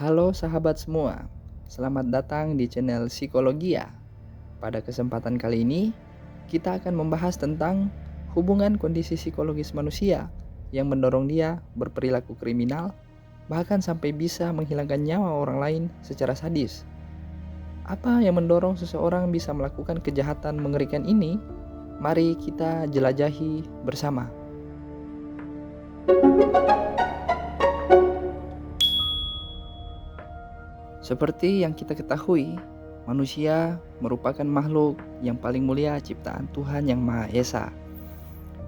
Halo sahabat semua, selamat datang di channel Psikologia. Pada kesempatan kali ini, kita akan membahas tentang hubungan kondisi psikologis manusia yang mendorong dia berperilaku kriminal, bahkan sampai bisa menghilangkan nyawa orang lain secara sadis. Apa yang mendorong seseorang bisa melakukan kejahatan mengerikan ini? Mari kita jelajahi bersama. Seperti yang kita ketahui, manusia merupakan makhluk yang paling mulia ciptaan Tuhan Yang Maha Esa.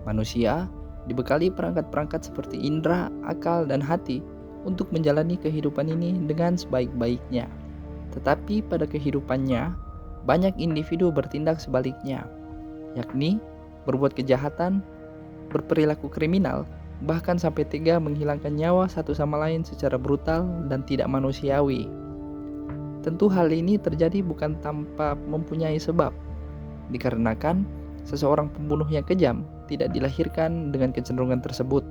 Manusia dibekali perangkat-perangkat seperti indera, akal, dan hati untuk menjalani kehidupan ini dengan sebaik-baiknya. Tetapi pada kehidupannya, banyak individu bertindak sebaliknya, yakni berbuat kejahatan, berperilaku kriminal, bahkan sampai tega menghilangkan nyawa satu sama lain secara brutal dan tidak manusiawi. Tentu hal ini terjadi bukan tanpa mempunyai sebab, dikarenakan seseorang pembunuh yang kejam tidak dilahirkan dengan kecenderungan tersebut,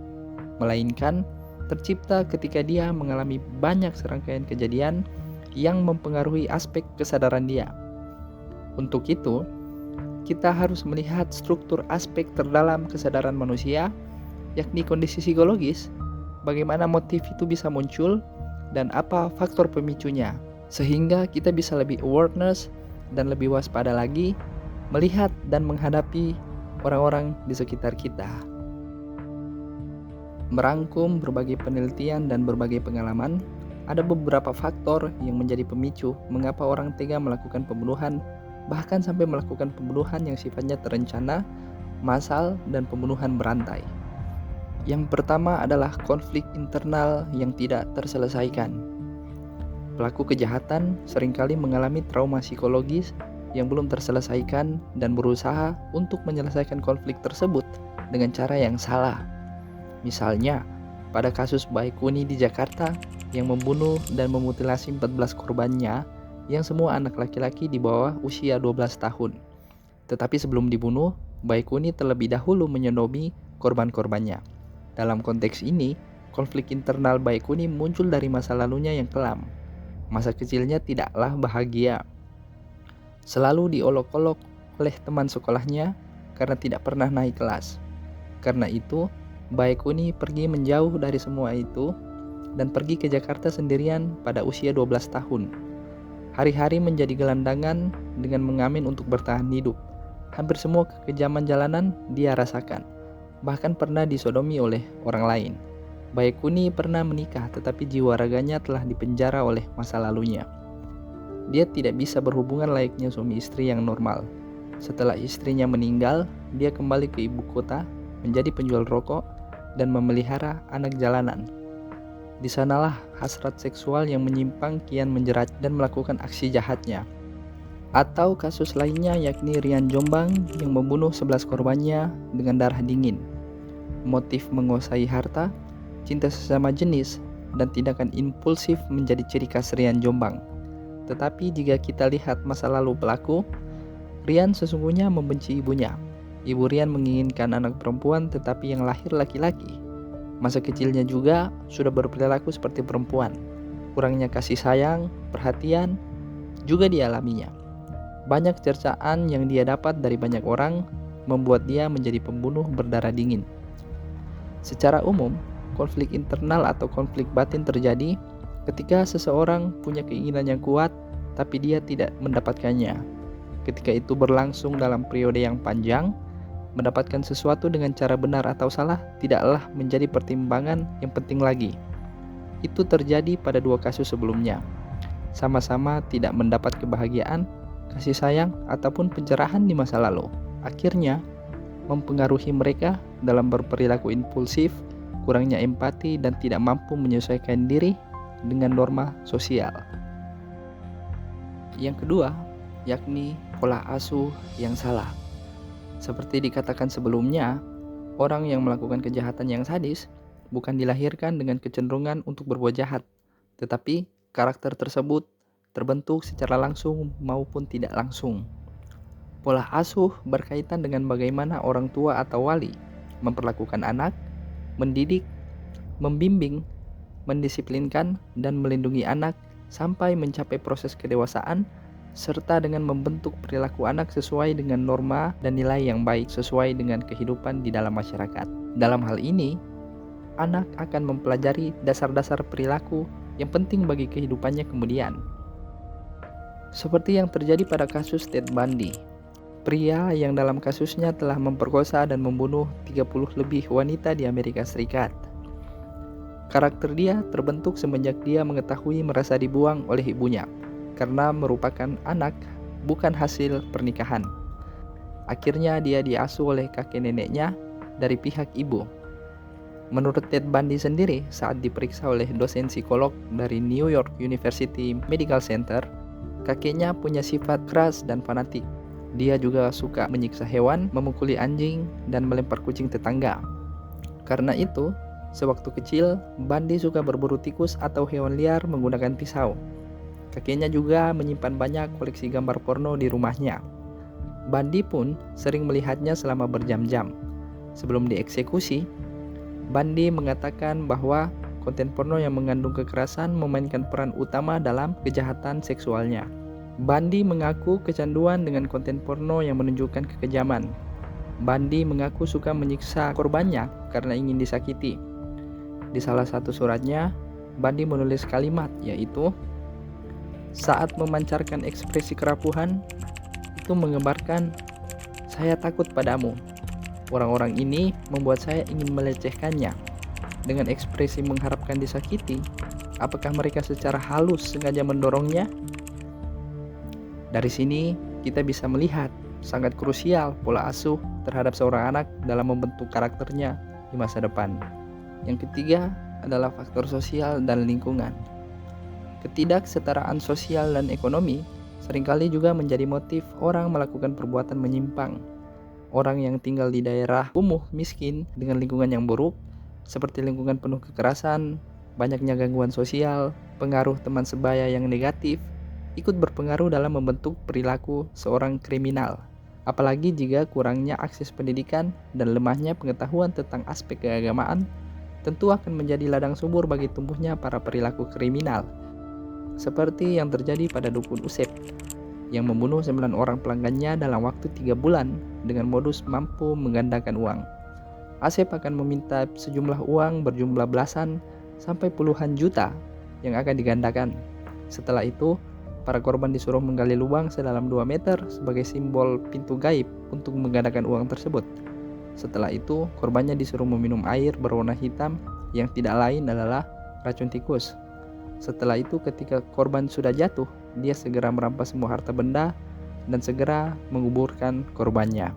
melainkan tercipta ketika dia mengalami banyak serangkaian kejadian yang mempengaruhi aspek kesadaran dia. Untuk itu, kita harus melihat struktur aspek terdalam kesadaran manusia, yakni kondisi psikologis, bagaimana motif itu bisa muncul, dan apa faktor pemicunya, sehingga kita bisa lebih awareness dan lebih waspada lagi melihat dan menghadapi orang-orang di sekitar kita. Merangkum berbagai penelitian dan berbagai pengalaman, ada beberapa faktor yang menjadi pemicu mengapa orang tega melakukan pembunuhan, bahkan sampai melakukan pembunuhan yang sifatnya terencana, massal, dan pembunuhan berantai. Yang pertama adalah konflik internal yang tidak terselesaikan. Pelaku kejahatan seringkali mengalami trauma psikologis yang belum terselesaikan dan berusaha untuk menyelesaikan konflik tersebut dengan cara yang salah. Misalnya, pada kasus Baikuni di Jakarta yang membunuh dan memutilasi 14 korbannya yang semua anak laki-laki di bawah usia 12 tahun. Tetapi sebelum dibunuh, Baikuni terlebih dahulu menyodomi korban-korbannya. Dalam konteks ini, konflik internal Baikuni muncul dari masa lalunya yang kelam. Masa kecilnya tidaklah bahagia. Selalu diolok-olok oleh teman sekolahnya karena tidak pernah naik kelas. Karena itu, Baikuni pergi menjauh dari semua itu dan pergi ke Jakarta sendirian pada usia 12 tahun. Hari-hari menjadi gelandangan dengan mengamen untuk bertahan hidup. Hampir semua kekejaman jalanan dia rasakan. Bahkan pernah disodomi oleh orang lain. Baikuni pernah menikah, tetapi jiwa raganya telah dipenjara oleh masa lalunya. Dia tidak bisa berhubungan layaknya suami istri yang normal. Setelah istrinya meninggal, dia kembali ke ibu kota, menjadi penjual rokok, dan memelihara anak jalanan. Di sanalah hasrat seksual yang menyimpang kian menjerat dan melakukan aksi jahatnya. Atau kasus lainnya yakni Rian Jombang yang membunuh 11 korbannya dengan darah dingin. Motif menguasai harta, cinta sesama jenis, dan tindakan impulsif menjadi ciri khas Rian Jombang. Tetapi jika kita lihat masa lalu pelaku, Rian sesungguhnya membenci ibunya. Ibu Rian menginginkan anak perempuan tetapi yang lahir laki-laki. Masa kecilnya juga sudah berperilaku seperti perempuan. Kurangnya kasih sayang, perhatian, juga dialaminya. Banyak cercaan yang dia dapat dari banyak orang membuat dia menjadi pembunuh berdarah dingin. Secara umum, konflik internal atau konflik batin terjadi ketika seseorang punya keinginan yang kuat tapi dia tidak mendapatkannya. Ketika itu berlangsung dalam periode yang panjang, mendapatkan sesuatu dengan cara benar atau salah tidaklah menjadi pertimbangan yang penting lagi. Itu terjadi pada dua kasus sebelumnya. Sama-sama tidak mendapat kebahagiaan, kasih sayang, ataupun pencerahan di masa lalu. Akhirnya, mempengaruhi mereka dalam berperilaku impulsif, kurangnya empati, dan tidak mampu menyesuaikan diri dengan norma sosial. Yang kedua, yakni pola asuh yang salah. Seperti dikatakan sebelumnya, orang yang melakukan kejahatan yang sadis bukan dilahirkan dengan kecenderungan untuk berbuat jahat, tetapi karakter tersebut terbentuk secara langsung maupun tidak langsung. Pola asuh berkaitan dengan bagaimana orang tua atau wali memperlakukan anak, mendidik, membimbing, mendisiplinkan, dan melindungi anak sampai mencapai proses kedewasaan, serta dengan membentuk perilaku anak sesuai dengan norma dan nilai yang baik sesuai dengan kehidupan di dalam masyarakat. Dalam hal ini, anak akan mempelajari dasar-dasar perilaku yang penting bagi kehidupannya kemudian. Seperti yang terjadi pada kasus Ted Bundy, pria yang dalam kasusnya telah memperkosa dan membunuh 30 lebih wanita di Amerika Serikat. Karakter dia terbentuk semenjak dia mengetahui merasa dibuang oleh ibunya karena merupakan anak, bukan hasil pernikahan. Akhirnya dia diasuh oleh kakek neneknya dari pihak ibu. Menurut Ted Bundy sendiri, saat diperiksa oleh dosen psikolog dari New York University Medical Center, kakeknya punya sifat keras dan fanatik. Dia juga suka menyiksa hewan, memukuli anjing, dan melempar kucing tetangga. Karena itu, sewaktu kecil, Bundy suka berburu tikus atau hewan liar menggunakan pisau. Kakeknya juga menyimpan banyak koleksi gambar porno di rumahnya. Bundy pun sering melihatnya selama berjam-jam. Sebelum dieksekusi, Bundy mengatakan bahwa konten porno yang mengandung kekerasan memainkan peran utama dalam kejahatan seksualnya. Bundy mengaku kecanduan dengan konten porno yang menunjukkan kekejaman. Bundy mengaku suka menyiksa korbannya karena ingin disakiti. Di salah satu suratnya, Bundy menulis kalimat yaitu, "Saat memancarkan ekspresi kerapuhan, itu menggambarkan, saya takut padamu. Orang-orang ini membuat saya ingin melecehkannya. Dengan ekspresi mengharapkan disakiti, apakah mereka secara halus sengaja mendorongnya?" Dari sini, kita bisa melihat sangat krusial pola asuh terhadap seorang anak dalam membentuk karakternya di masa depan. Yang ketiga adalah faktor sosial dan lingkungan. Ketidaksetaraan sosial dan ekonomi seringkali juga menjadi motif orang melakukan perbuatan menyimpang. Orang yang tinggal di daerah kumuh miskin dengan lingkungan yang buruk, seperti lingkungan penuh kekerasan, banyaknya gangguan sosial, pengaruh teman sebaya yang negatif, ikut berpengaruh dalam membentuk perilaku seorang kriminal. Apalagi jika kurangnya akses pendidikan dan lemahnya pengetahuan tentang aspek keagamaan, tentu akan menjadi ladang subur bagi tumbuhnya para perilaku kriminal. Seperti yang terjadi pada dukun Usep, yang membunuh 9 orang pelanggannya dalam waktu 3 bulan dengan modus mampu menggandakan uang. Asep akan meminta sejumlah uang berjumlah belasan sampai puluhan juta yang akan digandakan. Setelah itu, para korban disuruh menggali lubang sedalam 2 meter sebagai simbol pintu gaib untuk menggandakan uang tersebut. Setelah itu, korbannya disuruh meminum air berwarna hitam yang tidak lain adalah racun tikus. Setelah itu, ketika korban sudah jatuh, dia segera merampas semua harta benda dan segera menguburkan korbannya.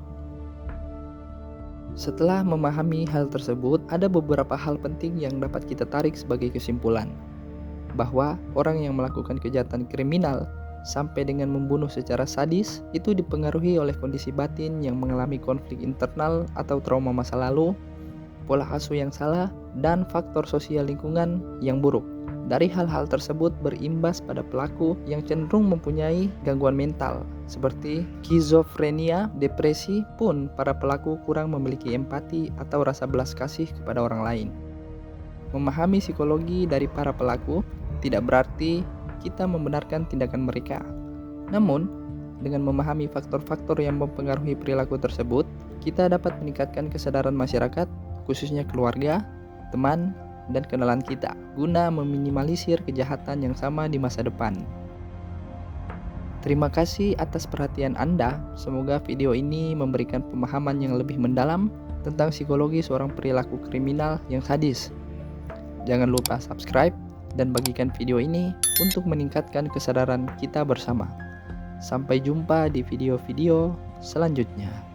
Setelah memahami hal tersebut, ada beberapa hal penting yang dapat kita tarik sebagai kesimpulan. Bahwa orang yang melakukan kejahatan kriminal sampai dengan membunuh secara sadis itu dipengaruhi oleh kondisi batin yang mengalami konflik internal atau trauma masa lalu, pola asuh yang salah, dan faktor sosial lingkungan yang buruk. Dari hal-hal tersebut berimbas pada pelaku yang cenderung mempunyai gangguan mental seperti skizofrenia, depresi, pun para pelaku kurang memiliki empati atau rasa belas kasih kepada orang lain. Memahami psikologi dari para pelaku tidak berarti kita membenarkan tindakan mereka. Namun, dengan memahami faktor-faktor yang mempengaruhi perilaku tersebut, kita dapat meningkatkan kesadaran masyarakat, khususnya keluarga, teman, dan kenalan kita, guna meminimalisir kejahatan yang sama di masa depan. Terima kasih atas perhatian Anda. Semoga video ini memberikan pemahaman yang lebih mendalam tentang psikologi seorang perilaku kriminal yang sadis. Jangan lupa subscribe dan bagikan video ini untuk meningkatkan kesadaran kita bersama. Sampai jumpa di video-video selanjutnya.